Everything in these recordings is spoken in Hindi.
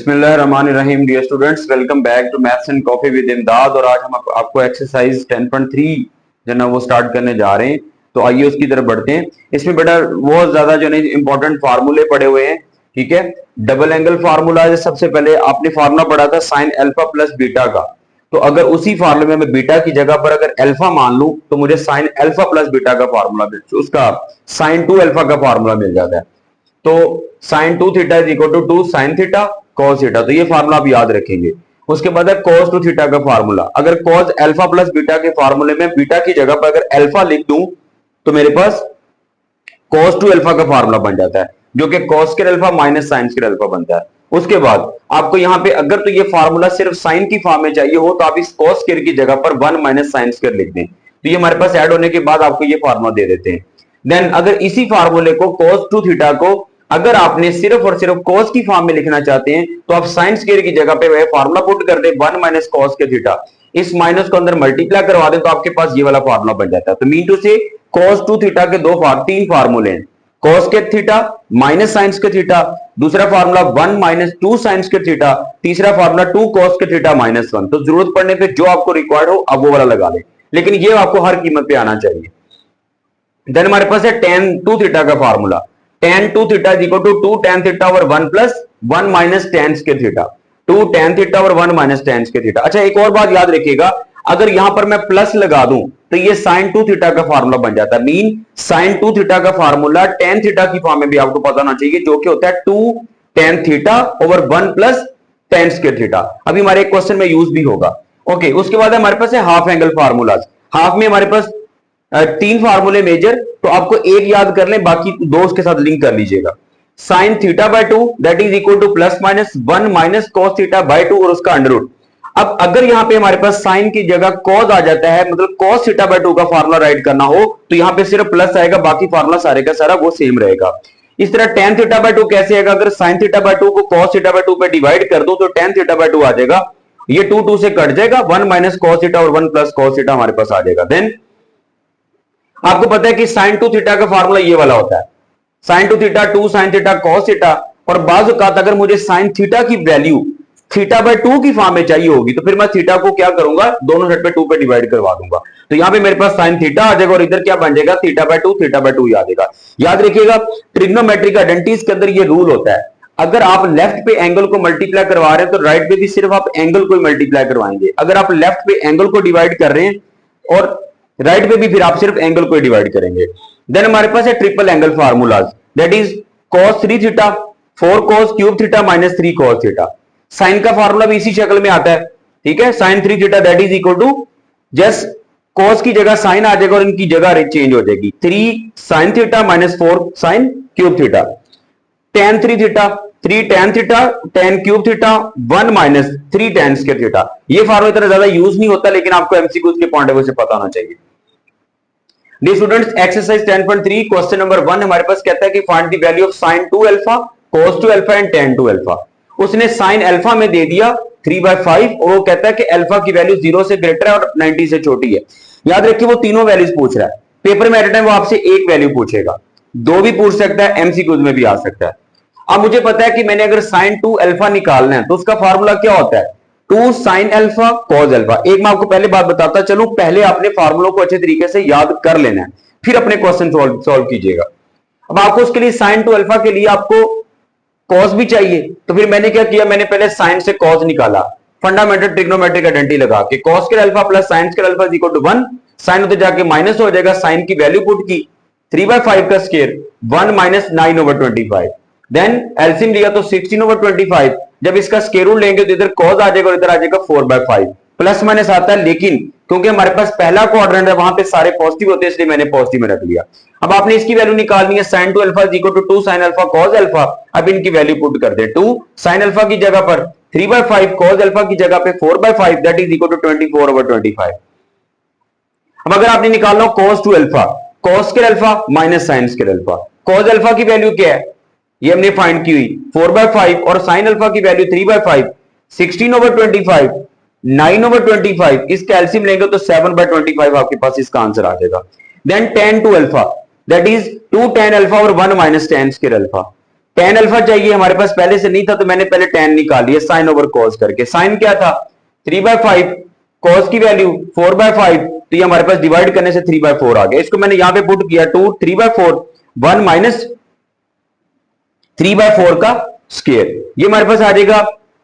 बिस्मिल्लाहिर्रहमानिर्रहीम। Dear students, welcome back to maths and coffee with Imdad. और आज हम आपको एक्सरसाइज 10.3 जो ना वो स्टार्ट करने जा रहे हैं। तो आइए उसकी तरफ बढ़ते हैं। इसमें बेटा बहुत ज्यादा जो है इंपॉर्टेंट फार्मूले पड़े हुए हैं। ठीक है, डबल एंगल फार्मूला। सबसे पहले आपने फार्मूला पढ़ा था साइन अल्फा प्लस बीटा का। तो अगर उसी फार्मूले में बीटा की जगह पर अगर अल्फा मान लूं तो मुझे साइन अल्फा प्लस बीटा का फार्मूला उसका साइन 2 अल्फा का फार्मूला मिल जाता है। तो sine 2 theta is equal to 2 sine theta cos theta. तो ये फार्मूला आप याद रखेंगे। उसके बाद है कॉस 2 थीटा का फार्मूला। अगर कॉस अल्फा प्लस बीटा के फार्मूले में बीटा की जगह पर अगर अल्फा लिख दूं तो मेरे पास कॉस 2 अल्फा का फार्मूला बन जाता है, जो कि cos square alpha minus sine square alpha बनता है। उसके बाद आपको यहां पे अगर तो ये फार्मूला सिर्फ साइन की फॉर्म में चाहिए हो तो आप इस कॉस स्क्वायर की जगह पर 1 माइनस साइन स्क्वायर लिख दें। तो ये हमारे पास ऐड होने के बाद आपको ये फार्मूला दे देते हैं। देन अगर इसी फार्मूले को कॉस 2 थीटा को अगर आपने सिर्फ और सिर्फ कॉस की फॉर्म में लिखना चाहते हैं तो आप साइन स्क्वायर की जगह पे वह फार्मूला पुट कर दे 1 माइनस कॉस के थीटा। इस माइनस को अंदर मल्टीप्लाई करवा दें तो आपके पास ये वाला फार्मूला बन जाता है। तो मीन टू से कॉस 2 थीटा के तीन फार्मूले हैं। कॉस के थीटा माइनस साइन के थीटा, दूसरा फार्मूला 1 माइनस 2 साइन के थीटा, तीसरा फार्मूला 2 कॉस के थीटा माइनस 1। तो जरूरत पड़ने पे जो आपको रिक्वायर्ड हो आप वो वाला लगा लें, लेकिन ये आपको हर कीमत पे आना चाहिए। देन हमारे पास है tan 2 थीटा का formula. tan 2 theta is equal to 2 tan theta over 1 plus 1 minus tan square theta. 2 tan theta over 1 minus tan square theta. अच्छा, एक और बात याद रखिएगा, अगर यहां पर मैं प्लस लगा दूं तो ये sin 2 थीटा का फार्मूला बन जाता है। मीन sin 2 थीटा का फार्मूला tan थीटा की फॉर्म में भी आपको पता होना चाहिए, जो कि होता है 2 tan theta over 1 plus tan square theta. अभी हमारे क्वेश्चन में यूज भी होगा। ओके, उसके बाद हमारे पास है हाफ एंगल फार्मूलाज। हाफ में हमारे पास तीन फार्मूले मेजर, तो आपको एक याद कर लें, बाकी दो उसके साथ लिंक कर लीजिएगा। Sign theta by 2 that is equal two plus minus 1 minus cos theta by 2 और उसका अंडर रूट। अब अगर यहां पे हमारे पास साइन की जगह कॉस आ जाता है, मतलब कॉस थीटा बाय 2 का फार्मूला राइट करना हो तो यहां पे सिर्फ प्लस आएगा, बाकी फार्मूला सारे का सारा वो सेम रहेगा। इस तरह tan थीटा बाय 2 कैसे आएगा? अगर साइन थीटा बाय 2 को कॉस थीटा बाय 2 पे डिवाइड कर दो तो tan थीटा बाय 2 आ जाएगा। ये 2 2 से कट जाएगा, 1 माइनस कॉस थीटा और 1 प्लस कॉस थीटा हमारे पास आ जाएगा। देन आपको पता है कि साइन 2 थीटा का फार्मूला ये वाला होता है, sine 2 theta 2 sine theta cos theta. और बाज़ औक़ात अगर मुझे साइन थीटा की वैल्यू थीटा बाय 2 की फॉर्म में चाहिए होगी तो फिर मैं थीटा को क्या करूंगा, दोनों साइड पे 2 पे डिवाइड करवा दूंगा। तो यहां पे मेरे पास साइन थीटा आ जाएगा और इधर क्या बन जाएगा, थीटा बाय 2 याद आएगा। याद रखिएगा, ट्रिग्नोमेट्रिक आइडेंटिटीज के अंदर ये रूल होता है, अगर आप लेफ्ट पे एंगल को मल्टीप्लाई करवा रहे हैं तो राइट पे भी सिर्फ आप एंगल को मल्टीप्लाई करवाएंगे। अगर आप लेफ्ट पे एंगल को डिवाइड कर रहे हैं और राइट पे भी फिर आप सिर्फ एंगल को डिवाइड करेंगे। देन हमारे पास है triple angle formulas, that is cos 3 theta 4 cos cube theta minus 3 cos theta. Sine का फार्मूला भी इसी शक्ल में आता है, ठीक है। Sine 3 theta that is equal to just cos की जगह साइन आ जाएगा और इनकी जगह चेंज हो जाएगी, 3 sin theta minus 4 sin cube theta. tan 3 theta 3 tan theta tan cube theta 1 minus 3 tan square theta. ये फार्मूला इतना ज्यादा यूज नहीं होता, लेकिन आपको एमसीक्यूज के पॉइंट ऑफ व्यू से पता होना चाहिए। D students, exercise 10.3 question number 1 हमारे पास कहता है कि find the value of sin 2 alpha cos 2 alpha and tan 2 alpha. उसने sin अल्फा में दे दिया 3/5 और वो कहता है कि अल्फा की वैल्यू 0 से ग्रेटर है और 90 से छोटी है। याद रखिए वो तीनों वैल्यूज पूछ रहा है। पेपर में एट अ टाइम वो आपसे एक वैल्यू पूछेगा, दो भी पूछ सकता है, एमसीक्यूज में भी आ सकता है। अब मुझे पता है कि मैंने अगर sin 2 अल्फा निकालना है तो उसका फार्मूला क्या होता है, 2 sin अल्फा cos अल्फा। एक मैं आपको पहले बात बताता चलूं, पहले आपने फार्मूलों को अच्छे तरीके से याद कर लेना है, फिर अपने क्वेश्चन सॉल्व कीजिएगा। अब आपको उसके लिए sin 2 अल्फा के लिए आपको cos भी चाहिए, तो फिर मैंने क्या किया, मैंने पहले sin से cos निकाला, फंडामेंटल ट्रिग्नोमेट्रिक आइडेंटिटी लगा के cos square alpha plus sin square alpha is equal to 1, sin उधर जाके माइनस हो जाएगा, sin की वैल्यू पुट की 3/5 का स्क्वायर 1 माइनस 9/25। देन एलसीएम लिया तो 16/25। जब इसका स्क्वायर रूट लेंगे तो इधर cos आ जाएगा और इधर आ जाएगा 4/5। प्लस माइनस आता है, लेकिन क्योंकि हमारे पास पहला क्वाड्रेंट है वहां पे सारे पॉजिटिव होते हैं, इसलिए मैंने पॉजिटिव में रख लिया। अब आपने इसकी वैल्यू निकालनी है, sin 2 alpha is equal to 2 sin alpha cos alpha. अब इनकी वैल्यू पुट कर दे, 2 sin अल्फा की जगह पर 3/5, cos अल्फा की जगह पे 4/5 दैट इज इक्वल टू 24/25। अब अगर आपने निकालना हो cos 2 alpha cos square alpha minus sin square alpha, cos alpha की वैल्यू क्या है ये हमने फाइंड की हुई 4/5 और sin अल्फा की वैल्यू 3/5, 16/25 9/25। इसका एलसीएम लेंगे तो 7/25 आपके पास इसका आंसर आ जाएगा। Then tan 2 alpha that is 2 tan alpha और 1 minus tan square alpha. Tan alpha चाहिए, हमारे पास पहले से नहीं था तो मैंने पहले टेन निकाल लिया साइन ओवर कॉस करके। साइन क्या था 3/5, कॉस की वैल्यू 4/5, तो ये हमारे पास डिवाइड करने से 3/4 आ गया। इसको मैंने यहां पे पुट किया 2 3/4 1 माइनस 3/4 का स्क्वायर, ये हमारे पास आ जाएगा,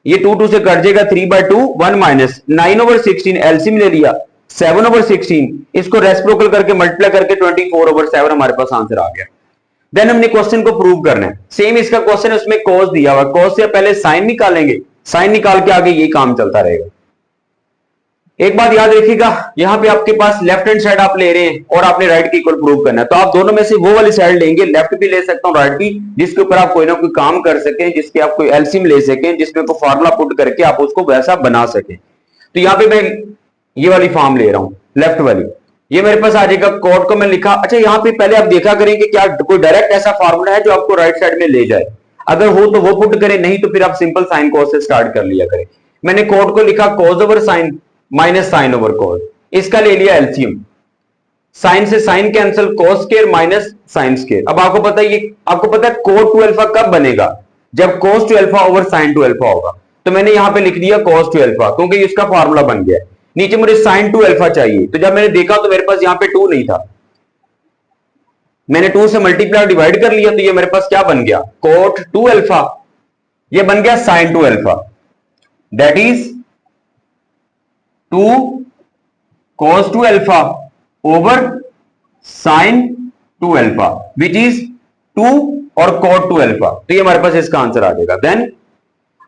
ये 2 से कट जाएगा 3/2 1 माइनस 9/16 एलसीएम ले लिया 7/16, इसको रेसिप्रोकल करके मल्टीप्लाई करके 24/7 हमारे पास आंसर आ गया। देन हमने क्वेश्चन को प्रूव करना है, सेम इसका क्वेश्चन है, उसमें कॉस दिया हुआ, कॉस से पहले साइन निकालेंगे, साइन निकाल के आगे ये काम चलता रहेगा। एक बात याद रखिएगा, यहां पे आपके पास लेफ्ट हैंड साइड आप ले रहे हैं और आपने राइट की इक्वल प्रूव करना है, तो आप दोनों में से वो वाली साइड लेंगे, लेफ्ट भी ले सकता हूं राइट भी, जिसके ऊपर आप कोई ना कोई काम कर सकें, जिसके आप कोई एलसीएम ले सकें, जिसमें को फार्मूला पुट करके आप उसको वैसा बना सकें। तो यहां पे मैं ये वाली फॉर्म ले रहा हूं, लेफ्ट वाली, ये मेरे पास आ जाएगा, कोड को मैं लिखा। अच्छा यहां पे पहले आप देखा करें कि क्या कोई डायरेक्ट ऐसा फार्मूला है जो आपको राइट साइड में ले जाए, अगर हो तो वो पुट करें, नहीं तो फिर आप सिंपल साइन कॉस से स्टार्ट कर लिया करें। मैंने कोड को लिखा cos over sine minus sine over cos, इसका ले लिया एलसीएम, साइन से sine cancel, cos square minus sine square. अब आपको पता है, ये आपको पता है कोट टू अल्फा कब बनेगा, जब cos two alpha over sign to alpha होगा, तो मैंने यहां पे लिख दिया कॉस टू अल्फा, क्योंकि इसका फार्मूला बन गया। नीचे मुझे साइन टू अल्फा चाहिए, तो जब मैंने देखा तो मेरे पास यहां पे 2 नहीं था, मैंने 2 से मल्टीप्लाई डिवाइड कर लिया, तो ये मेरे पास क्या बन गया, कोट टू अल्फा, ये बन गया sign to alpha, that is 2 cos 2 alpha over sin 2 alpha which is 2 और cot 2 अल्फा, तो ये हमारे पास इसका आंसर आ जाएगा। देन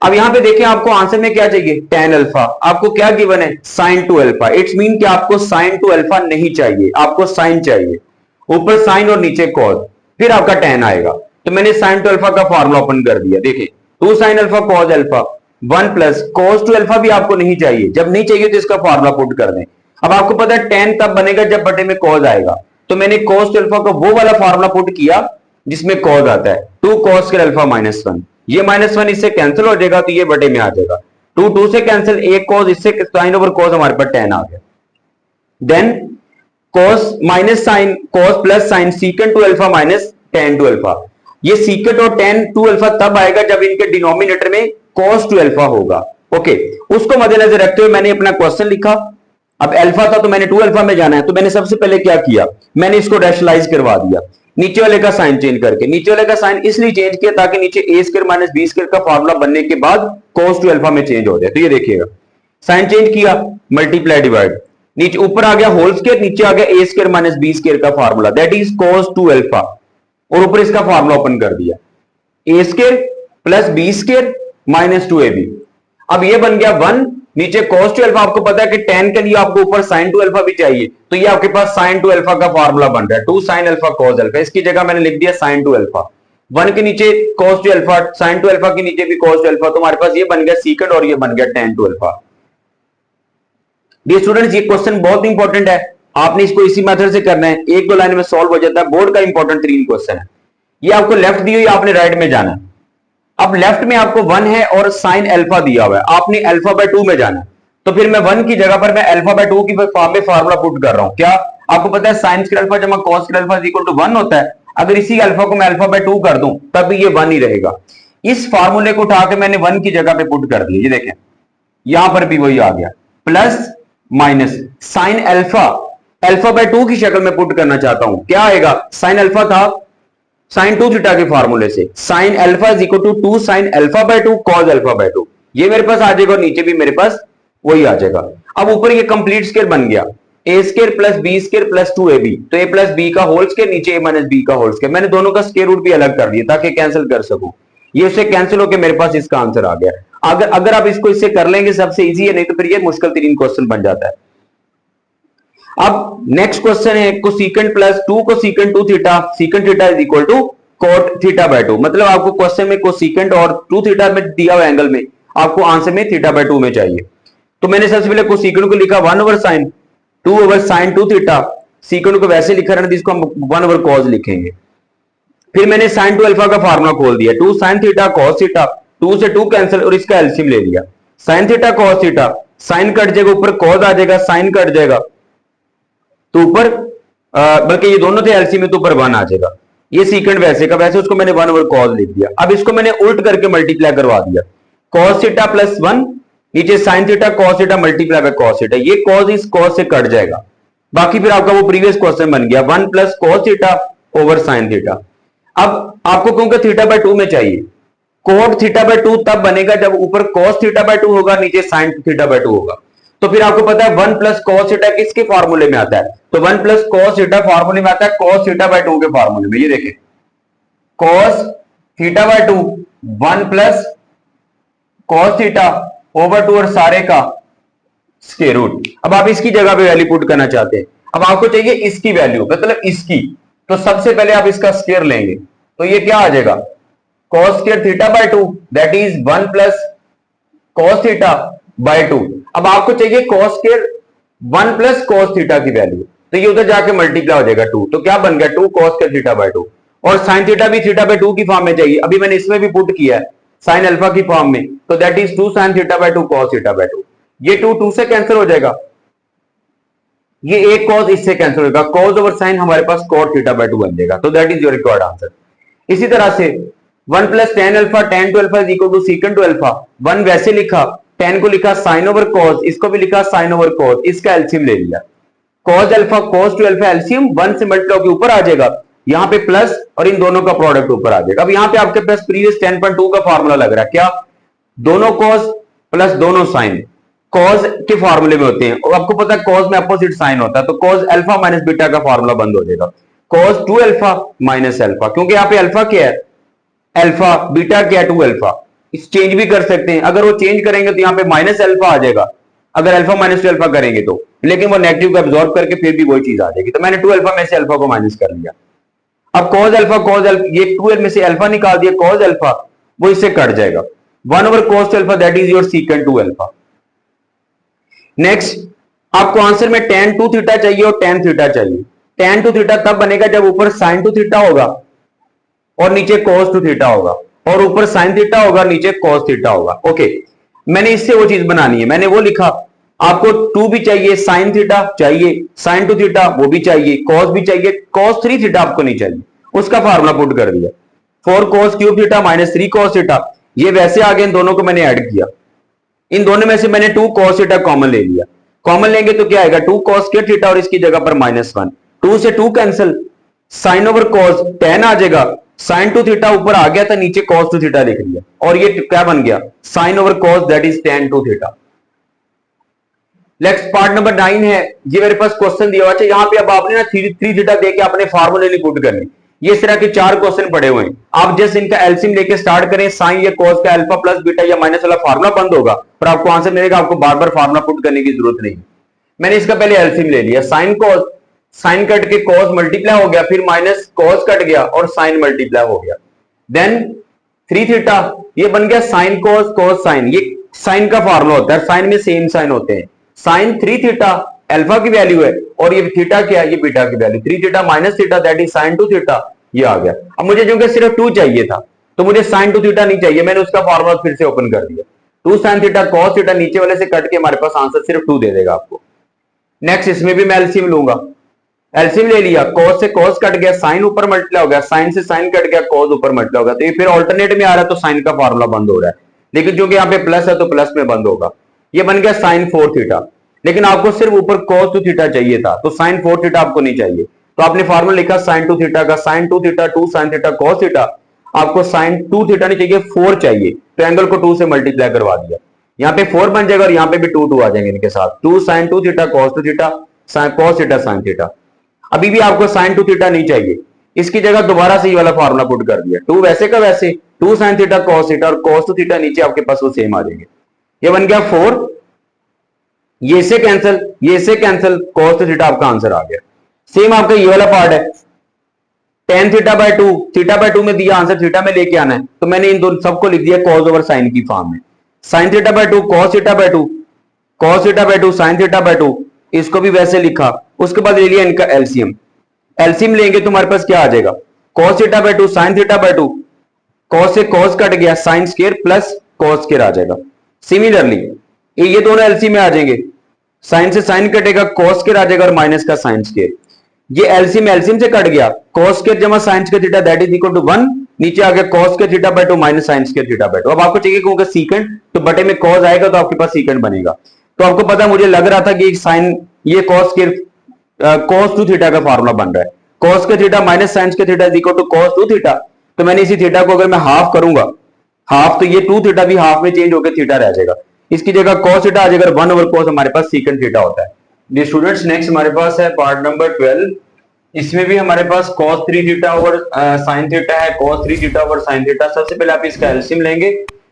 अब यहां पे देखिए आपको आंसर में क्या चाहिए, tan अल्फा, आपको क्या गिवन है sin 2 अल्फा, इट्स मीन कि आपको sin 2 अल्फा नहीं चाहिए, आपको sin चाहिए, ऊपर sin और नीचे cos, फिर आपका tan आएगा। तो मैंने sin 2 अल्फा का फॉर्मूला ओपन कर दिया, देखिए 2 sin alpha cos alpha 1 plus cos 2 alpha भी आपको नहीं चाहिए, जब नहीं चाहिए तो इसका फॉर्मूला पुट कर दें। अब आपको पता है tan तब बनेगा जब बटे में cos आएगा, तो मैंने cos 2 अल्फा का वो वाला फॉर्मूला पुट किया जिसमें cos आता है, 2 cos स्क्वायर अल्फा माइनस 1, ये -1 इससे कैंसिल हो जाएगा, तो ये बटे में आ जाएगा, 2 से कैंसिल, एक cos, इससे sin ओवर cos, हमारे पास tan आ गया। Then cos minus sine, cos plus sine, secant 2 alpha minus tan 2 alpha, ये सीकेंट और tan 2 अल्फा तब आएगा जब इनके डिनोमिनेटर में cos 2 अल्फा होगा। ओके, उसको मद्देनजर रखते हुए मैंने अपना क्वेश्चन लिखा। अब अल्फा था तो मैंने 2 अल्फा में जाना है, तो मैंने सबसे पहले क्या किया, मैंने इसको रैशनलाइज करवा दिया, नीचे वाले का साइन चेंज करके, नीचे वाले का साइन इसलिए चेंज किया ताकि नीचे a square minus b square का फॉर्मूला बनने के बाद cos 2 अल्फा में चेंज हो जाए। तो ये देखिएगा, साइन चेंज किया, मल्टीप्लाई डिवाइड, नीचे ऊपर आ गया होल स्क्वायर, नीचे आ गया a square minus b square का formula, that is cos 2 alpha, और ऊपर इसका फॉर्मूला ओपन कर दिया, a square plus b square minus 2ab। अब ये बन गया 1, नीचे cos 2 अल्फा, आपको पता है कि tan के लिए आपको ऊपर sin 2 अल्फा भी चाहिए, तो ये आपके पास sin 2 अल्फा का फार्मूला बन रहा है, 2 sin अल्फा cos अल्फा, इसकी जगह मैंने लिख दिया sin 2 अल्फा, 1 के नीचे cos 2 अल्फा, sin 2 अल्फा के नीचे भी cos 2 अल्फा, तो हमारे पास ये बन गया सीकेंट और ये बन गया tan 2 अल्फा। डियर स्टूडेंट्स, ये क्वेश्चन बहुत इंपॉर्टेंट है, आपने इसको इसी मेथड से करना है, 1-2 लाइन में सॉल्व हो जाता है, बोर्ड का इंपॉर्टेंट 3 क्वेश्चन है। ये आपको लेफ्ट दी हुई, आपने राइट में जाना है। अब लेफ्ट में आपको 1 है और साइन अल्फा दिया हुआ है, आपने अल्फा बाय 2 में जाना है, तो फिर मैं 1 की जगह पर मैं अल्फा बाय 2 की फॉर्म में फार्मूला पुट कर रहा हूं। क्या आपको पता है साइन स्क्वायर अल्फा जमा cos square alpha equal to 1 होता है, अगर इसी अल्फा को मैं अल्फा बाय 2 कर दूं तब भी ये 1 ही रहेगा। इस फार्मूले को उठा के मैंने 1 की जगह पे पुट कर दिया, ये देखें यहां पर भी वही आ गया, plus minus sine alpha, alpha by 2 की शक्ल में पुट करना चाहता हूं, क्या आएगा, साइन अल्फा था साइन 2 थीटा के फार्मूले से, sine alpha is equal to 2 sine alpha by 2 cos alpha by 2, ये मेरे पास आ जाएगा और नीचे भी मेरे पास वही आ जाएगा। अब ऊपर ये कंप्लीट स्क्वायर बन गया, a square plus b square plus 2ab, तो a प्लस b का होल स्क्वायर, नीचे a माइनस b का होल स्क्वायर, मैंने दोनों का स्क्वायर रूट भी अलग कर दिया ताकि कैंसिल कर सकूं, ये उससे कैंसिल होकर मेरे पास इसका आंसर आ गया। अगर आप इसको इससे कर लेंगे सबसे इजी है, नहीं तो फिर ये मुश्किल 3 क्वेश्चन बन जाता है। अब नेक्स्ट क्वेश्चन है cosecant plus 2 cosecant 2 theta, secant theta is equal to cot theta by 2, मतलब आपको क्वेश्चन में कोसेकेंट और 2 थीटा में दिया हुआ एंगल में आपको आंसर में थीटा बाय 2 में चाहिए। तो मैंने सबसे पहले कोसेकेंट को लिखा 1 over sine 2 over sine 2 theta, secant को वैसे लिखा रहना, जिसको हम 1 ओवर कॉस लिखेंगे। फिर मैंने साइन 2 अल्फा का फार्मूला खोल दिया, 2 साइन थीटा कॉस थीटा, 2 से 2 कैंसिल और इसका एलसीएम ले लिया, sine theta cos theta, sine cut जाएगा ऊपर कॉस आ जाएगा, साइन कट जाएगा तो ऊपर बल्कि ये दोनों थे एलसीएम में तो ऊपर 1 आ जाएगा, ये सीकेंड वैसे का वैसे, उसको मैंने 1 ओवर कॉस लिख दिया। अब इसको मैंने उल्ट करके मल्टीप्लाई करवा दिया, कॉस थीटा प्लस 1, नीचे sign theta cos theta multiply by cos theta, ये कॉस इस कॉस से कट जाएगा, बाकी फिर आपका वो प्रीवियस क्वेश्चन बन गया 1 plus cos theta over sine theta. अब आपको क्योंकि थीटा बाय 2 में चाहिए, कोट थीटा बाय 2 तब बनेगा जब ऊपर कॉस थीटा बाय 2 होगा, नीचे साइन थीटा बाय 2 होगा। तो फिर आपको पता है 1 प्लस कॉस थीटा किसके फार्मूले में आता है, तो 1 प्लस कॉस थीटा फार्मूले में आता है कॉस थीटा बाय 2 के फार्मूले में। ये देखें cos theta by 2 1 plus cos theta over 2 और सारे का स्क्वायर रूट। अब आप इसकी जगह पे वैल्यू पुट करना चाहते हैं, अब आपको चाहिए इसकी वैल्यू, मतलब इसकी, तो सबसे पहले आप इसका स्क्वायर लेंगे, तो ये क्या आ जाएगा cos square theta by 2 that is 1 plus cos theta by 2। अब आपको चाहिए cos square 1 plus cos theta की वैल्यू, तो ये उधर जाके मल्टीप्लाई हो जाएगा 2, तो क्या बन गया 2 cos स्क्वायर थीटा बाय 2, और sin थीटा भी थीटा बाय 2 की फॉर्म में चाहिए, अभी मैंने इसमें भी पुट किया है sin अल्फा की फॉर्म में, तो that is 2 sin theta by 2 cos theta by 2। ये 2 से कैंसिल हो जाएगा, ये एक cos इससे कैंसिल होगा, cos ओवर sin हमारे पास cot थीटा बाय 2 बन जाएगा, तो that is your required answer. इसी तरह से 1 plus tan alpha tan two alpha is equal to secant two alpha, 1 वैसे लिखा, tan को लिखा sin ओवर cos, इसको भी लिखा sin ओवर cos, इसका एलसीएम ले लिया, cos alpha cos two alpha LCM 1 से मल्टीप्लाई होकर ऊपर आ जाएगा, यहाँ पे प्लस और इन दोनों का प्रोडक्ट ऊपर आ जाएगा। अब यहाँ पे आपके पास प्रीवियस 10.2 का फार्मूला लग रहा है, क्या दोनों cos प्लस दोनों sin cos के फार्मूले में होते हैं, और आपको पता है cos में अपोजिट साइन होता है, तो cos अल्फा माइनस बीटा का फार्मूला बंद हो जाएगा, cos 2 अल्फा माइनस अल्फा, क्योंकि यहाँ पे अल्फा क्या है अल्फा, बीटा क्या है 2 अल्फा, इस चेंज भी कर सकते हैं, अगर वो चेंज करेंगे तो यहाँ पे माइनस अल्फा आ जाएगा, अगर अल्फा माइनस 2 अल्फा करेंगे तो, लेकिन वो नेगेटिव को एब्जॉर्ब करके फिर भी वही चीज आ जाएगी, तो मैंने 2 अल्फा में से अल्फा को माइनस कर लिया। अब cos अल्फा ये 2 में से अल्फा निकाल दिया, cos अल्फा वो इससे कट जाएगा, 1 over cos alpha that is your secant 2 alpha. Next आपको आंसर में tan 2 थीटा चाहिए और tan थीटा चाहिए, tan 2 थीटा तब बनेगा जब ऊपर sin 2 थीटा होगा और नीचे cos 2 थीटा होगा, और ऊपर sin थीटा होगा नीचे cos थीटा होगा। ओके, मैंने इससे वो चीज बनानी है, मैंने वो लिखा, आपको 2 भी चाहिए, sin थीटा चाहिए, sin 2 थीटा वो भी चाहिए, cos भी चाहिए, cos 3 थीटा आपको नहीं चाहिए, उसका फार्मूला पुट कर दिया 4 cos cube theta minus 3 cos theta, ये वैसे आगे इन दोनों को मैंने ऐड किया, इन दोनों में से मैंने 2 cos थीटा कॉमन ले लिया, कॉमन लेंगे तो क्या आएगा 2 cos स्क्वायर थीटा और इसकी जगह पर -1, 2 से 2 cancel, sin over cos tan आ जाएगा, sin 2 थीटा ऊपर आ गया था, नीचे cos 2 थीटा लिख लिया, और ये क्या बन गया sin over cos that is tan 2 theta. Next part number 9 है, ये मेरे पास क्वेश्चन दिया हुआ है, यहाँ पे अब आपने ना 3 थीटा देके अपने फार्मूले नहीं पुट करने, ये इस तरह के 4 क्वेश्चन पड़े हुए हैं, आप जस्ट इनका एलसीएम लेके स्टार्ट करें, साइन या कॉस का अल्फा प्लस बीटा या माइनस वाला फार्मूला बंद होगा, पर आपको आंसर मिलेगा, आपको बार बार फार्मूला पुट करने की जरूरत नहीं। मैंने इसका पहले एलसीएम ले लिया, साइन कॉस, साइन कट के कॉस मल्टीप्लाई हो गया, फिर माइनस कॉस कट गया और साइन मल्टीप्लाई हो गया, देन 3 थीटा ये बन गया साइन कॉस कॉस साइन, ये साइन का फार्मूला होता है, साइन में सेम साइन होते हैं, साइन 3 थीटा अल्फा की वैल्यू है, और ये थीटा क्या है, ये बीटा की value, 3 theta minus theta that is sine 2 theta, ये आ गया। अब मुझे जो कि सिर्फ 2 चाहिए था, तो मुझे साइन 2 थीटा नहीं चाहिए, मैंने उसका फार्मूला फिर से ओपन कर दिया, 2 साइन थीटा कॉस थीटा, नीचे वाले से कट के हमारे पास आंसर सिर्फ 2 दे देगा आपको। नेक्स्ट इसमें भी मैं एलसीएम लूंगा, एलसीएम ले लिया, cos से cos कट गया, साइन ऊपर मल्टीप्लाई हो गया, साइन से साइन कट गया, cos ऊपर मल्टीप्लाई हो गया, तो ये फिर ऑल्टरनेट में आ रहा है, तो साइन का फार्मूला बंद हो रहा है, लेकिन जो कि यहाँ पे प्लस है तो प्लस में बंद होगा, ये बन गया साइन 4 थीटा, लेकिन आपको सिर्फ ऊपर cos 2 थीटा चाहिए था, तो साइन 4 थीटा आपको नहीं चाहिए, तो आपने फार्मूला लिखा साइन 2 थीटा का, sine 2 theta 2 sine theta cos theta, आपको साइन 2 थीटा नहीं चाहिए 4 चाहिए, तो एंगल को 2 से मल्टीप्लाई करवा दिया, यहाँ पे 4 बन जाएगा और यहाँ पे भी 2 आ जाएंगे इनके साथ, 2 sine 2 theta cos 2 theta cos theta sine theta. अभी भी आपको साइन 2 थीटा नहीं चाहिए, इसकी जगह दोबारा से ये वाला फार्मूला पुट कर दिया, 2 वैसे का वैसे, 2 साइन थीटा cos थीटा और cos 2 थीटा नीचे आपके पास वो सेम आ जाएंगे, ये बन गया 4, ये से कैंसिल, ये से कैंसिल, cos 2 थीटा आपका आंसर आ गया। सेम आपका ये वाला पार्ट है, tan theta by 2, theta by 2 में दिया आंसर थीटा में लेके आना है, तो मैंने इन दोनों सबको लिख दिया cos ओवर साइन की फॉर्म में, sign theta by 2 cos theta by 2, cos theta by 2 sine theta by 2, इसको भी वैसे लिखा, उसके बाद ले लिया इनका एलसीएम, एलसीएम लेंगे तो हमारे पास क्या आ जाएगा cos theta by 2 sine theta by 2, cos से cos कट गया, sine square plus cos square आ जाएगा। सिमिलरली ये दोनों एलसीएम में आ जाएंगे, साइन से साइन कटेगा, cos स्क्वायर आ जाएगा और माइनस का साइन स्क्वायर, ये एलसीएम एलसीएम से कट गया, cos स्क्वायर जमा sin square theta that is equal to 1, नीचे आ गया cos square theta by 2 minus sin square theta by 2। अब आपको चाहिए होगा सीकेंट, तो बटे में cos आएगा तो आपके पास सीकेंट बनेगा। तो आपको पता है, मुझे लग रहा था कि sin ये cos स्क्वायर cos 2 थीटा का फार्मूला बन रहा है, cos square theta minus sin square theta is equal to cos 2 theta. तो मैंने इसी थीटा को अगर मैं हाफ करूंगा, हाफ, तो ये 2 थीटा भी हाफ में चेंज होकर थीटा रह जाएगा, इसकी जगह cos थीटा आ जाएगा, 1 ओवर cos हमारे पास सीकेंट थीटा होता है। ये स्टूडेंट्स नेक्स्ट हमारे पास है पार्ट नंबर 12। इसमें भी हमारे पास cos 3 theta over sin theta है, cos 3 theta over sin theta. सबसे पहले आप इसका एलसीएम लेंगे,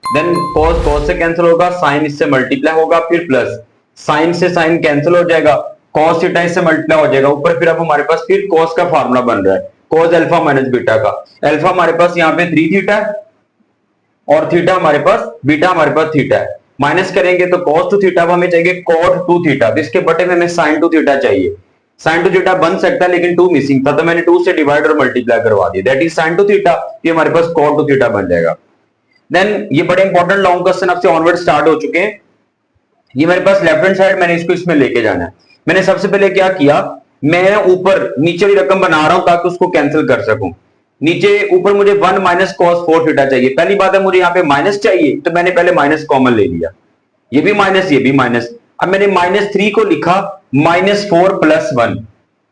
देन cos cos से कैंसिल होगा, sin इससे मल्टीप्लाई होगा, फिर प्लस sin से sin कैंसिल हो जाएगा, cos थीटा इससे मल्टीप्लाई हो जाएगा, ऊपर फिर अब हमारे पास फिर cos का फार्मूला बन रहा है, cos अल्फा माइनस बीटा का। अल्फा हमारे पास यहाँ पे 3 थीटा है और थीटा हमारे पास, बीटा हमारे पास थीटा है, माइनस करेंगे तो cos 2 थीटा, हमें चाहिए cot 2 थीटा, तो इसके बटे में हमें sin 2 थीटा चाहिए। sin 2 थीटा बन सकता है लेकिन 2 मिसिंग था, तो मैंने 2 से डिवाइड और मल्टीप्लाई करवा दिया, दैट इज sin 2 थीटा, ये हमारे पास cot 2 थीटा बन जाएगा। देन ये बड़े इंपॉर्टेंट लॉन्ग क्वेश्चन अब से ऑनवर्ड स्टार्ट हो चुके हैं। ये मेरे पास लेफ्ट हैंड साइड, मैंने इसको इसमें लेके जाना है। मैंने सबसे पहले क्या किया, मैं ऊपर नीचे वाली रकम बना रहा हूं ताकि उसको कैंसिल कर सकूं। नीचे ऊपर मुझे 1 माइनस cos 4 थीटा चाहिए, पहली बात है मुझे यहाँ पे माइनस चाहिए, तो मैंने पहले माइनस कॉमन ले लिया, ये भी माइनस ये भी माइनस। अब मैंने -3 को लिखा -4 प्लस 1,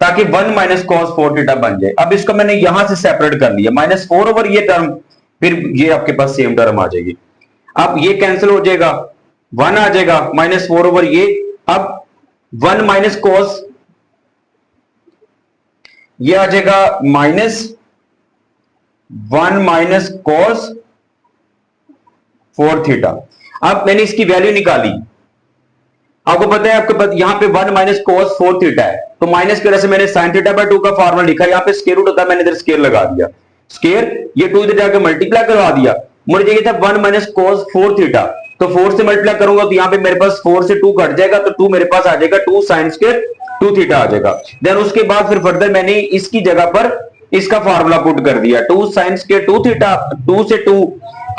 ताकि 1 माइनस cos 4 थीटा बन जाए। अब इसको मैंने यहां से सेपरेट कर लिया, -4 ओवर ये टर्म, फिर ये आपके पास सेम टर्म आ जाएगी। अब ये कैंसिल हो जाएगा, 1 आ जाएगा, -4 ओवर ये, अब 1 माइनस cos, ये आ जाएगा -1 माइनस cos 4 थीटा। अब मैंने इसकी वैल्यू निकाली, आपको पता है, आपके पास यहां पे 1 माइनस cos 4 थीटा है, तो माइनस की वजह से मैंने sin थीटा बाय 2 का फार्मूला लिखा, यहां पे स्क्वायर रूट होता है, मैंने इधर स्क्वायर लगा दिया, स्क्वायर, ये 2 इधर जाकर मल्टीप्लाई करवा दिया। मुझे चाहिए था 1 माइनस cos 4 थीटा, तो 4 से मल्टीप्लाई करूंगा तो यहां पे मेरे पास 4 से 2 कट जाएगा, तो 2 मेरे पास आ जाएगा 2 sin स्क्वायर 2 थीटा आ जाएगा। देन उसके बाद फिर फर्दर मैंने इसकी जगह पर इसका फार्मूला पुट कर दिया, 2 sin स्क्वायर 2 थीटा, 2 से 2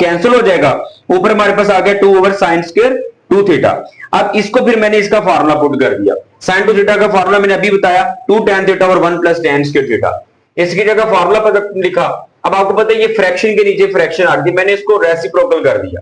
कैंसिल हो जाएगा, ऊपर हमारे पास आ गया 2 ओवर sin स्क्वायर 2 थीटा। अब इसको फिर मैंने इसका फार्मूला पुट कर दिया, sin 2 थीटा का फार्मूला मैंने अभी बताया, 2 tan थीटा और 1 प्लस tan स्क्वायर थीटा, इसकी जगह फार्मूला पर लिखा। अब आपको पता है ये फ्रैक्शन के नीचे फ्रैक्शन आ गई, मैंने इसको रेसिप्रोकल कर दिया।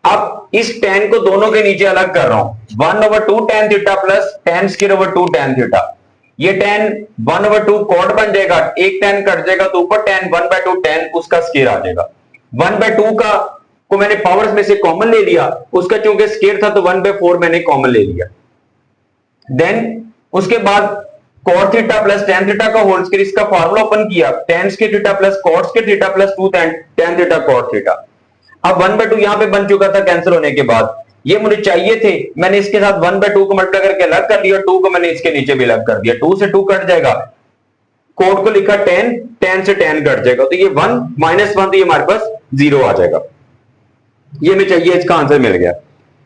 अब इस tan को दोनों के नीचे अलग कर रहा हूं, 1 over 2 tan theta plus tan square over 2 tan theta, ये tan 1 ओवर 2 cot बन जाएगा, एक tan कट जाएगा तो ऊपर tan 1/2 tan उसका स्क्वायर आ जाएगा। 1/2 का को मैंने पावर्स में से कॉमन ले लिया, उसका चूंकि स्क्वायर था तो 1/4 मैंने कॉमन ले लिया। देन उसके बाद cot theta plus tan theta का होल स्क्वायर, इसका फार्मूला ओपन किया, tan square theta plus cot square theta plus 2 tan theta cot theta. अब 1/2 यहां पे बन चुका था कैंसिल होने के बाद, ये मुझे चाहिए थे, मैंने इसके साथ 1/2 को मल्टीप्लाई करके अलग कर दिया, 2 को मैंने इसके नीचे भी अलग कर दिया, 2 से 2 कट जाएगा, कोड को लिखा tan से tan कट जाएगा, तो ये 1 -1 तो ये हमारे पास 0 आ जाएगा, ये हमें चाहिए, इसका आंसर मिल गया।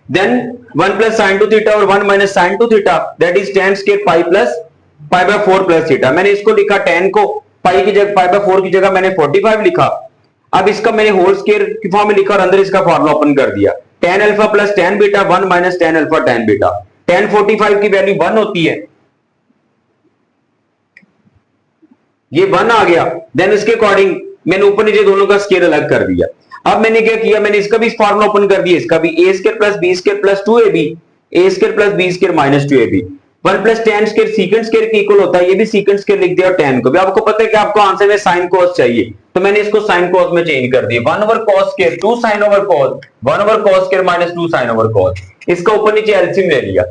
देन 1 प्लस sin 2 थीटा और 1 minus sin 2 theta that is tan square pi plus π/4 plus theta. मैंने इसको लिखा tan को पाई की जगह π/4 की जगह मैंने 45 लिखा। अब इसका मैंने होल स्क्वायर की फॉर्म में लिखा और अंदर इसका फार्मूला ओपन कर दिया, tan alpha plus tan beta 1 minus tan alpha tan beta. tan 45 की वैल्यू 1 होती है, ये 1 आ गया। देन इसके अकॉर्डिंग मैंने ऊपर नीचे दोनों का स्क्वायर अलग कर दिया। अब मैंने क्या किया, मैंने इसका भी फार्मूला ओपन कर दिया, इसका भी a square plus b square plus 2ab, a square plus b square minus 2ab, 1 plus tan square secant square के इक्वल होता है, ये भी सीकेंट स्क्वायर लिख दिया और tan को भी। आपको पता है कि आपको आंसर में sin cos चाहिए, तो मैंने इसको sin cos में चेंज कर दिया, 1 over cos square 2 sin over cos, 1 over cos square minus 2 sin over cos, इसका ऊपर नीचे एलसीएम ले लिया,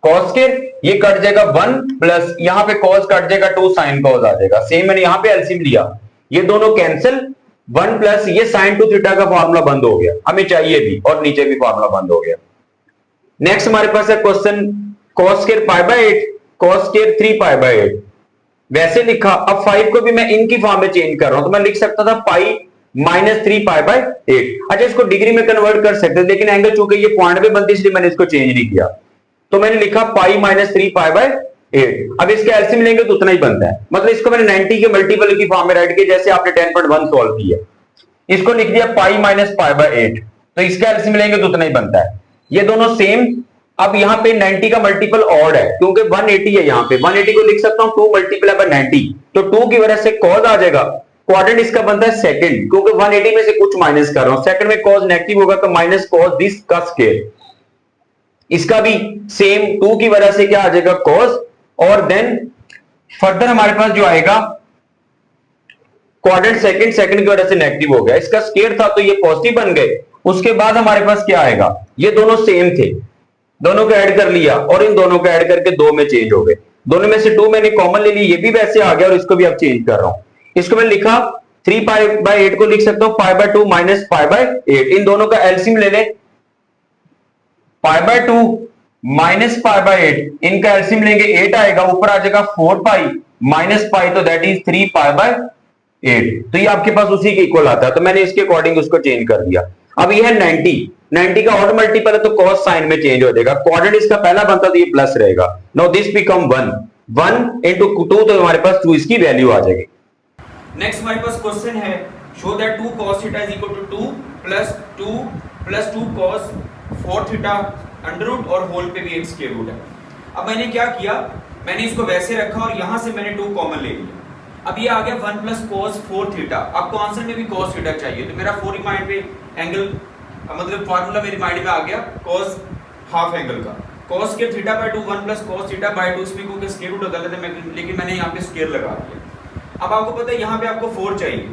cos स्क्वायर ये कट जाएगा 1 प्लस यहां पे cos कट जाएगा 2 sin cos आ जाएगा, सेम मैंने यहां पे एलसीएम लिया, ये दोनों कैंसिल, 1 प्लस ये sin 2 थीटा का फार्मूला बंद हो गया, हमें चाहिए भी, और नीचे भी फार्मूला बंद हो गया। नेक्स्ट हमारे पास है question cos square π/8 cos square 3π/8, वैसे लिखा। अब 5 को भी मैं इनकी फॉर्म में चेंज कर रहा हूं, तो मैं लिख सकता था पाई माइनस 3π/8। अच्छा, इसको डिग्री में कन्वर्ट कर सकते थे, लेकिन एंगल चूंकि ये पॉइंट पे बनती इसलिए मैंने इसको चेंज नहीं किया, तो मैंने लिखा पाई माइनस 3π/8। अब इसका एलसीएम लेंगे तो उतना ही बनता है, मतलब इसको मैंने 90 के मल्टीपल की फॉर्म में राइट किया, जैसे आपने 10.1 सॉल्व किया, इसको लिख दिया पाई माइनस π/8, तो इसका एलसीएम लेंगे तो उतना ही बनता है। ये दोनों सेम अब यहाँ पे 90 का मल्टीपल ऑड है क्योंकि 180 है, यहाँ पे 180 को लिख सकता हूँ 2 मल्टीप्लाई बाय 90, तो 2 की वजह से कॉज आ जाएगा। क्वाड्रेंट इसका बनता है सेकंड, क्योंकि 180 में से कुछ माइनस कर रहा हूं, सेकंड में कॉज नेगेटिव होगा तो माइनस कॉज दिस का स्क्वायर। इसका भी सेम 2 की वजह से क्या आ जाएगा कॉज, और देन फर्दर हमारे पास जो आएगा क्वाड्रेंट सेकंड, सेकंड की वजह से नेगेटिव हो गया, इसका स्क्वायर था तो ये पॉजिटिव बन गए। उसके बाद हमारे पास क्या आएगा, ये दोनों सेम थे, दोनों को ऐड कर लिया और इन दोनों को ऐड करके 2 में चेंज हो गए, दोनों में से 2 मैंने कॉमन ले ली, ये भी वैसे आ गया और इसको भी अब चेंज कर रहा हूं। इसको मैं लिखा 3 पाई बाय 8 को लिख सकता हूं pi by 2 minus pi by 8, इन दोनों का एलसीएम ले लें, pi by 2 minus pi by 8, इनका एलसीएम लेंगे 8 आएगा, ऊपर आ जाएगा 4 पाई माइनस पाई, तो दैट इज 3 पाई बाय 8, तो ये आपके पास उसी के इक्वल आता है, तो मैंने इसके अकॉर्डिंग उसको चेंज कर दिया। अब ये है 90 का ऑड मल्टीपल है तो कॉस साइन में चेंज हो जाएगा, क्वाड्रेंट इसका पहला बनता तो ये प्लस रहेगा, नाउ दिस बिकम 1 into 2, तो हमारे पास 2 इसकी वैल्यू आ जाएगी। नेक्स्ट हमारे पास क्वेश्चन है, show that 2 cos theta is equal to 2 plus 2 cos 4 theta under root और होल पे भी एक स्क्वायर रूट है। अब मैंने क्या किया, मैंने इसको वैसे रखा और यहां से मैंने 2 कॉमन ले लिया। अब ये आ गया 1 प्लस cos 4 थीटा, आपको आंसर में भी cos थीटा चाहिए, तो मेरा 4 माइंड पे एंगल मतलब फार्मूला मेरे माइंड में आ गया cos हाफ एंगल का, cos square theta by 2 1 plus cos theta by 2, इसमें क्योंकि स्क्वायर रूट होता है लेकिन मैंने यहाँ पे स्क्वायर लगा दिया। अब आपको पता है यहाँ पे आपको 4 चाहिए,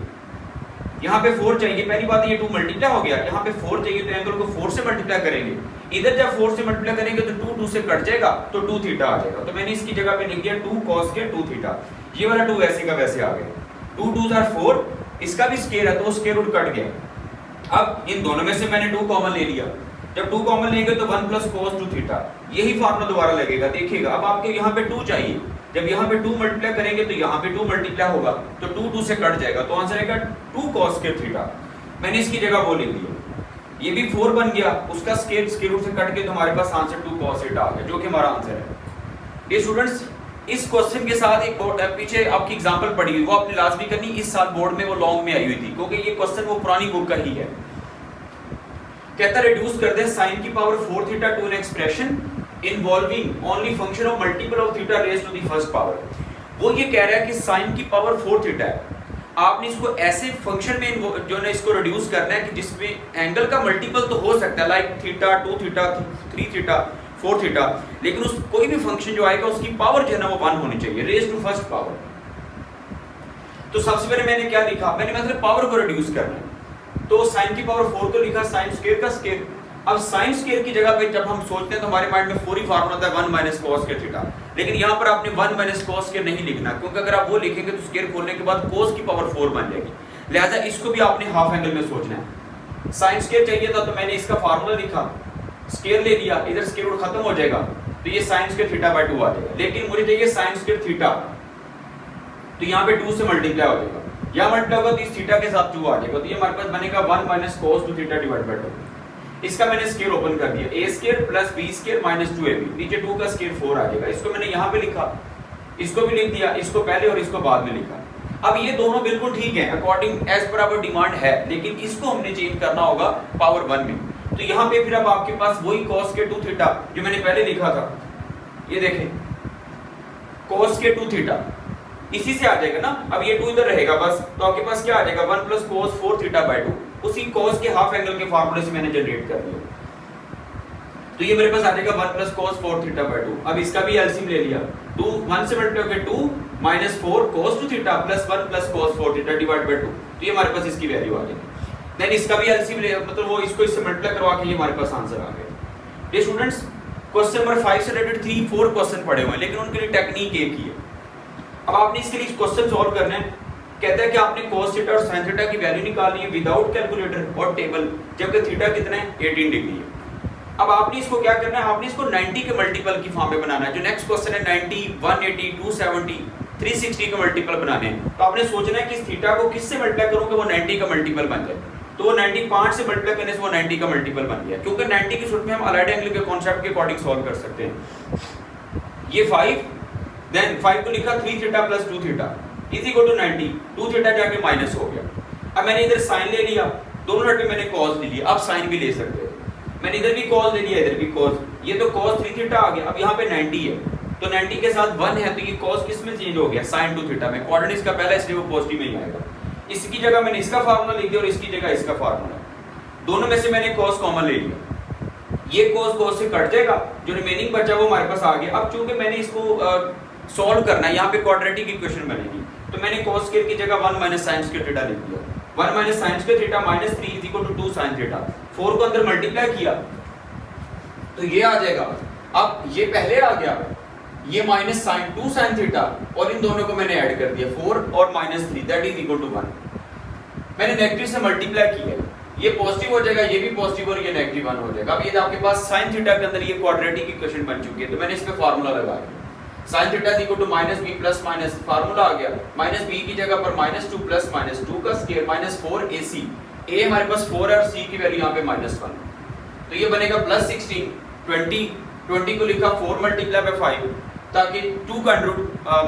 यहाँ पे 4 चाहिए, पहली बात ये 2 मल्टीप्लाई हो गया, यहाँ पे 4 चाहिए तो एंगल को 4 से मल्टीप्लाई करेंगे, इधर जब 4 से मल्टीप्लाई करेंगे तो 2 2 से कट जाएगा तो 2 थीटा आ जाएगा, तो मैंने इसकी जगह पे लिख दिया 2 cos के 2 थीटा, ये वाला 2 वैसे का वैसे आ गया, 2 2s are 4, इसका भी स्क्वायर है तो स्क्वायर रूट कट गया। अब इन दोनों में से मैंने 2 कॉमन ले लिया, जब 2 कॉमन लेंगे तो 1 प्लस cos 2 थीटा, यही फार्मूला दोबारा लगेगा, देखिएगा। अब आपके यहाँ पे 2 चाहिए, जब यहाँ पे 2 मल्टीप्लाई करेंगे तो यहाँ पे 2 मल्टीप्लाई होगा तो 2 2 से कट जाएगा, तो आंसर आएगा 2 cos के थीटा, मैंने इसकी जगह वो लिख दिया, ये भी 4 बन गया, उसका स्क्वायर रूट से कट के तो हमारे पास आंसर 2 cos थीटा आ गया, जो कि हमारा आंसर है। ये स्टूडेंट्स इस क्वेश्चन के साथ एक पीछे आपकी एग्जांपल पड़ी हुई, वो आपने लाजमी करनी, इस साल बोर्ड में वो लॉन्ग में आई हुई थी, क्योंकि ये क्वेश्चन वो पुरानी बुक का ही है। कहता रिड्यूस कर दे sin की power 4 theta to an expression involving only function of multiple of theta raise to the first power. वो ये कह रहा है कि sin की पावर 4 थीटा है, आपने इसको ऐसे फंक्शन में जो है इसको रिड्यूस करना है कि जिसमें एंगल का मल्टीपल तो हो सकता है, like theta 2 theta 3 theta 4 theta, लेकिन उस कोई भी फंक्शन जो आएगा उसकी पावर जो है ना वो 1 होनी चाहिए, रेज़ टू फर्स्ट पावर। तो सबसे पहले मैंने क्या लिखा, मैंने मतलब पावर को रिड्यूस करना है, तो sin की पावर 4 को लिखा sin स्क्वायर का स्क्वायर। अब sin स्क्वायर की जगह पे जब हम सोचते हैं तो हमारे माइंड में 4 ही फार्मूला होता है 1 माइनस cos स्क्वायर थीटा, लेकिन यहाँ पर आपने 1 माइनस cos स्क्वायर नहीं लिखना, क्योंकि अगर आप वो लिखेंगे तो स्क्वायर खोलने के बाद cos की पावर 4 बन जाएगी, लिहाजा इसको भी आपने हाफ एंगल में सोचना है। sin स्क्वायर चाहिए था तो मैंने इसका फार्मूला लिखा, स्क्वायर ले लिया, इधर स्क्वायर रूट खत्म हो जाएगा तो ये sin स्क्वायर थीटा बाय 2 आ जाएगा, लेकिन मुझे चाहिए sin स्क्वायर थीटा, तो यहाँ पे 2 से मल्टीप्लाई हो जाएगा, या मल्टीप्लाई होगा तो इस थीटा के साथ 2 आ जाएगा, तो ये हमारे पास बनेगा 1 minus cos 2 theta divide by 2। इसका मैंने स्क्वायर ओपन कर दिया, a square plus b square minus 2ab, नीचे 2 का स्क्वायर 4 आ जाएगा, इसको मैंने यहाँ पे लिखा, इसको भी लिख दिया, इसको पहले और इसको बाद में लिखा। अब ये दोनों बिल्कुल ठीक है, according as per our demand है, लेकिन इसको हमने चेंज करना होगा पावर 1 में, तो यहाँ पे फिर अब आपके पास वही cos के 2 थीटा जो मैंने पहले लिखा था, ये देखें cos के 2 थीटा इसी से आ जाएगा ना, अब ये 2 इधर रहेगा बस, तो आपके पास क्या आ जाएगा 1 प्लस cos 4 थीटा बाय 2, उसी cos के हाफ एंगल के फार्मूले से मैंने जनरेट कर दिया, तो ये मेरे पास आ जाएगा 1 प्लस cos 4 थीटा बाय 2। अब इसका भी एलसीएम ले लिया, 2 1 से मल्टीप्लाई करके 2 minus 4 cos 2 theta plus 1 plus cos 4 theta divide by 2, तो ये हमारे पास इसकी वैल्यू आ जाएगी। देन इसका भी एलसीएम ले, मतलब वो इसको इससे मल्टीप्लाई करवा के ये हमारे पास आंसर आ गया। ये स्टूडेंट्स क्वेश्चन नंबर 5 से रिलेटेड 3 4 क्वेश्चन पड़े हुए हैं, लेकिन उनके लिए टेक्निक एक ही है। अब आपने इसके लिए क्वेश्चन सॉल्व करना है, कहता है कि आपने cos थीटा और sin थीटा की वैल्यू निकालनी है विदाउट कैलकुलेटर और टेबल, जबकि थीटा कितना है 18 डिग्री है। अब आपने इसको क्या करना है, आपने इसको 90 के मल्टीपल की फॉर्म में बनाना है, जो नेक्स्ट क्वेश्चन है 90 180 270 360 के मल्टीपल बनाने हैं, तो आपने सोचना है कि इस थीटा को किससे मल्टीप्लाई करूं कि वो 90 का मल्टीपल बन जाए, तो वो 95 से मल्टीप्लाई करने से वो 90 का मल्टीपल बन गया, क्योंकि 90 की सूरत में हम अलाइड एंगल के कॉन्सेप्ट के अकॉर्डिंग सॉल्व कर सकते हैं। ये 5 देन 5 को लिखा 3 theta plus 2 theta is equal to 90, 2 theta जाके माइनस हो गया। अब मैंने इधर साइन ले लिया, दोनों साइड पे मैंने cos ले लिया, अब साइन भी ले सकते हैं, मैंने इधर भी cos ले लिया, इधर भी cos, ये तो cos 3 थीटा आ गया। अब यहाँ पे 90 है, तो 90 के साथ 1 है, तो ये cos किस में चेंज हो गया, sin 2 थीटा में। कोऑर्डिनेट इसका पहला, इसलिए वो पॉजिटिव में ही आएगा। इसकी जगह मैंने इसका फार्मूला लिख दिया और इसकी जगह इसका फार्मूला, दोनों में से मैंने cos कॉमन ले लिया, ये cos से कट जाएगा, जो रिमेनिंग बचा वो हमारे पास आ गया। अब चूंकि मैंने इसको सॉल्व करना है, यहाँ पे क्वाड्रेटिक इक्वेशन बनेगी, तो मैंने cos स्क्वायर की जगह 1 माइनस sin स्क्वायर थीटा लिख दिया। 1 minus sin square theta minus 3 is equal to 2 sin theta. 4 को अंदर मल्टीप्लाई किया तो ये आ जाएगा। अब ये पहले आ गया, ये माइनस sin 2 sin थीटा, और इन दोनों को मैंने ऐड कर दिया 4 और minus 3, that is equal to 1। मैंने नेगेटिव से मल्टीप्लाई किया, ये पॉजिटिव हो जाएगा, ये भी पॉजिटिव और ये नेगेटिव 1 हो जाएगा। अब ये आपके पास sin थीटा के अंदर ये क्वाड्रेटिक इक्वेशन बन चुकी है, तो मैंने इस पे फार्मूला लगा दिया। sin theta is equal to minus b plus minus, formula आ गया, माइनस b की जगह पर माइनस 2 प्लस माइनस 2 का स्क्वायर माइनस 4 ac, a हमारे पास 4 है और c की वैल्यू यहाँ पे माइनस 1, तो ये बनेगा प्लस 16, 20 को लिखा 4 मल्टीप्लाई बाय 5, ताकि 2 का अंडर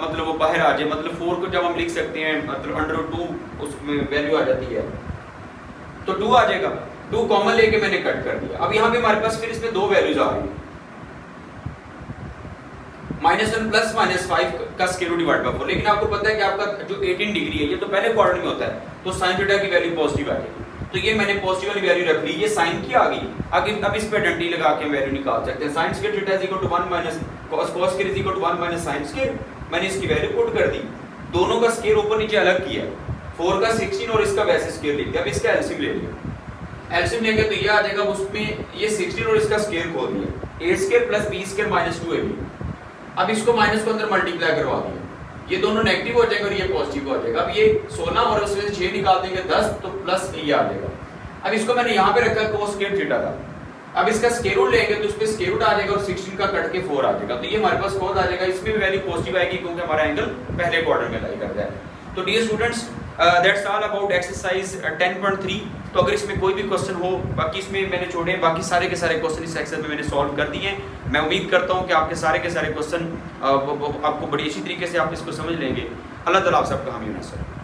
मतलब वो बाहर आ जाए, मतलब 4 को जब हम लिख सकते हैं मतलब अंडर 2 उसमें वैल्यू आ जाती है, तो 2 आ जाएगा। 2 कॉमन लेके मैंने कट कर दिया। अब यहाँ पे हमारे पास फिर इसमें दो वैल्यूज आ रही है, -1 प्लस -5 का स्क्वायर रूट डिवाइड बाय 4, लेकिन आपको पता है कि आपका जो 18 डिग्री है ये तो पहले क्वाड्रेंट में होता है, तो sin थीटा की वैल्यू पॉजिटिव आ जाएगी, तो ये मैंने पॉजिटिव वाली वैल्यू रख ली, ये sin की आ गई। आगे अब इस पे आइडेंटिटी लगा के वैल्यू निकाल सकते हैं। sin square theta is equal to 1 minus cos square is equal to 1 minus sin square, मैंने इसकी वैल्यू पुट कर दी, दोनों का स्क्वायर ऊपर नीचे अलग किया, 4 का 16 और इसका वैसे स्क्वायर लिख दिया। अब इसका एलसीएम ले लिया, एलसीएम लेंगे तो ये आ जाएगा, उसमें ये 16 और इसका स्क्वायर खोल दिया, a square plus b square minus 2ab। अब इसको माइनस को अंदर मल्टीप्लाई करवा दिया, ये दोनों नेगेटिव हो जाएगा और ये पॉजिटिव हो जाएगा। अब ये 16 और उसमें से 6 निकाल देंगे 10, तो प्लस ये आ जाएगा। अब इसको मैंने यहाँ पे रखा cos स्क्वायर थीटा का, अब इसका स्क्वायर रूट लेंगे तो उसपे स्क्वायर रूट आ जाएगा और 16 का कट के 4 आ जाएगा, तो ये हमारे पास cos आ जाएगा। इसमें भी वैल्यू पॉजिटिव आएगी क्योंकि हमारा एंगल पहले क्वाड्रेंट में लाई करता है। तो dear students, that's all about exercise 10.3। तो अगर इसमें कोई भी क्वेश्चन हो, बाकी इसमें मैंने छोड़े, बाकी सारे के सारे क्वेश्चन इस सेक्शन में मैंने सॉल्व कर दिए हैं। मैं उम्मीद करता हूँ कि आपके सारे के सारे क्वेश्चन आपको बड़ी अच्छी तरीके से आप इसको समझ लेंगे। अल्लाह ताला आप सबका हामी होना सर।